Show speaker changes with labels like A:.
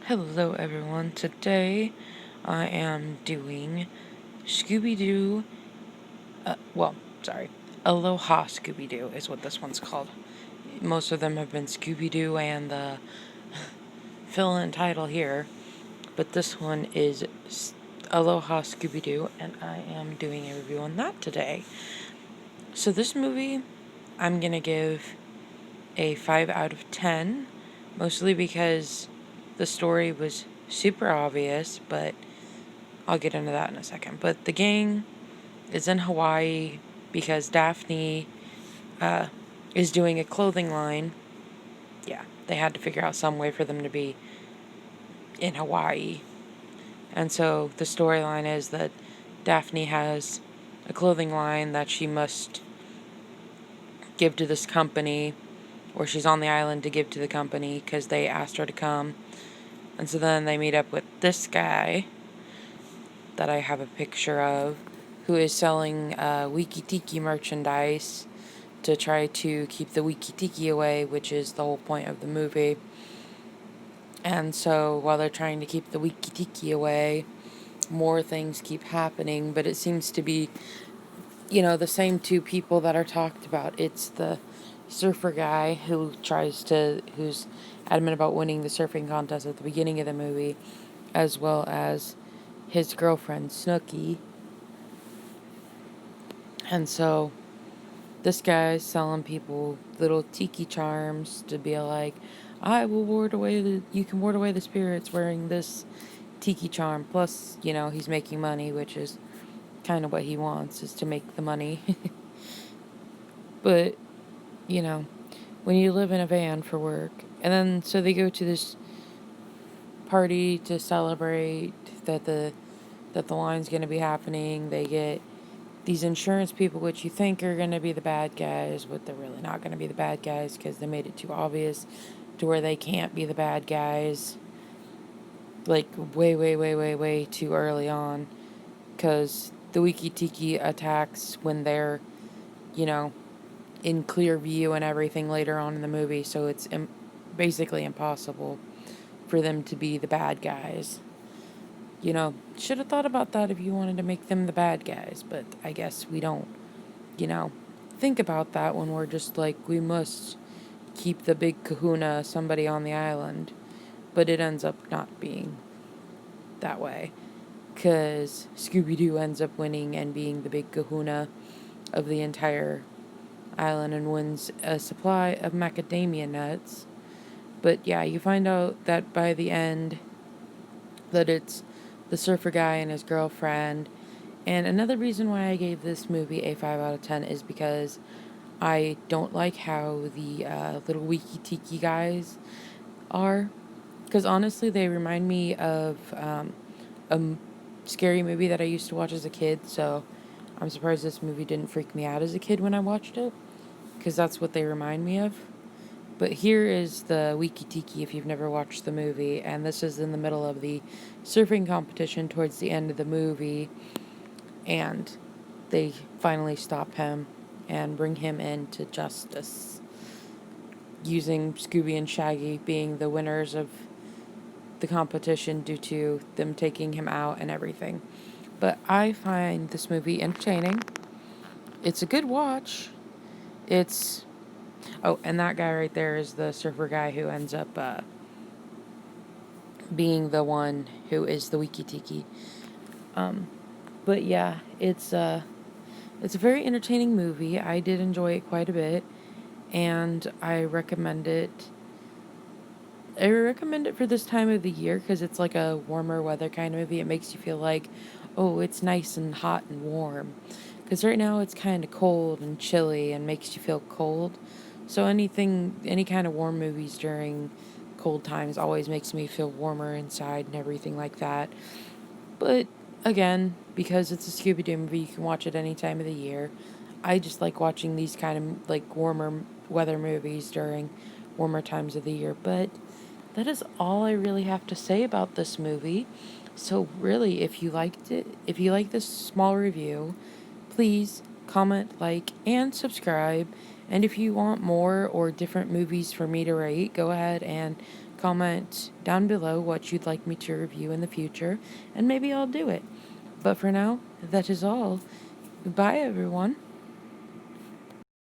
A: Hello everyone, today I am doing Scooby-Doo, Aloha Scooby-Doo is what this one's called. Most of them have been Scooby-Doo and the fill-in title here, but this one is Aloha Scooby-Doo, and I am doing a review on that today. So this movie, I'm gonna give a 5 out of 10, mostly because the story was super obvious, but I'll get into that in a second. But the gang is in Hawaii because Daphne is doing a clothing line. Yeah, they had to figure out some way for them to be in Hawaii. And so the storyline is that Daphne has a clothing line that she must give to this company, or she's on the island to give to the company because they asked her to come. And so then they meet up with this guy that I have a picture of, who is selling Wiki-Tiki merchandise to try to keep the Wiki-Tiki away, which is the whole point of the movie. And so while they're trying to keep the Wiki-Tiki away, more things keep happening, but it seems to be, the same two people that are talked about. It's the surfer guy who's adamant about winning the surfing contest at the beginning of the movie, as well as his girlfriend, Snooki. And so this guy's selling people little tiki charms to be like, you can ward away the spirits wearing this tiki charm. Plus, he's making money, which is kind of what he wants, is to make the money. But, when you live in a van for work, and then so they go to this party to celebrate that the line's going to be happening. They get these insurance people, which you think are going to be the bad guys, but they're really not going to be the bad guys because they made it too obvious to where they can't be the bad guys. Like, way, way, way, way, way too early on. Because the Wiki-Tiki attacks when they're, in clear view and everything later on in the movie. So it's basically impossible for them to be the bad guys. Should have thought about that if you wanted to make them the bad guys, but I guess we don't, think about that when we're just like, we must keep the big kahuna, somebody on the island. But it ends up not being that way, because Scooby-Doo ends up winning and being the big kahuna of the entire island and wins a supply of macadamia nuts. But yeah, you find out that by the end that it's the surfer guy and his girlfriend. And another reason why I gave this movie a 5 out of 10 is because I don't like how the little Wiki-Tiki guys are. Because honestly, they remind me of a scary movie that I used to watch as a kid. So I'm surprised this movie didn't freak me out as a kid when I watched it, because that's what they remind me of. But here is the Wiki-Tiki if you've never watched the movie, and this is in the middle of the surfing competition towards the end of the movie, and they finally stop him and bring him into justice, using Scooby and Shaggy being the winners of the competition due to them taking him out and everything. But I find this movie entertaining. It's a good watch. Oh, and that guy right there is the surfer guy who ends up being the one who is the Wiki-Tiki. But yeah, it's a very entertaining movie. I did enjoy it quite a bit, and I recommend it. I recommend it for this time of the year because it's like a warmer weather kind of movie. It makes you feel like, oh, it's nice and hot and warm. Because right now it's kind of cold and chilly and makes you feel cold. So any kind of warm movies during cold times always makes me feel warmer inside and everything like that. But again, because it's a Scooby-Doo movie, you can watch it any time of the year. I just like watching these kind of like warmer weather movies during warmer times of the year. But that is all I really have to say about this movie. So really, if you liked it, if you like this small review, please comment, like, and subscribe. And if you want more or different movies for me to rate, go ahead and comment down below what you'd like me to review in the future, and maybe I'll do it. But for now, that is all. Goodbye, everyone.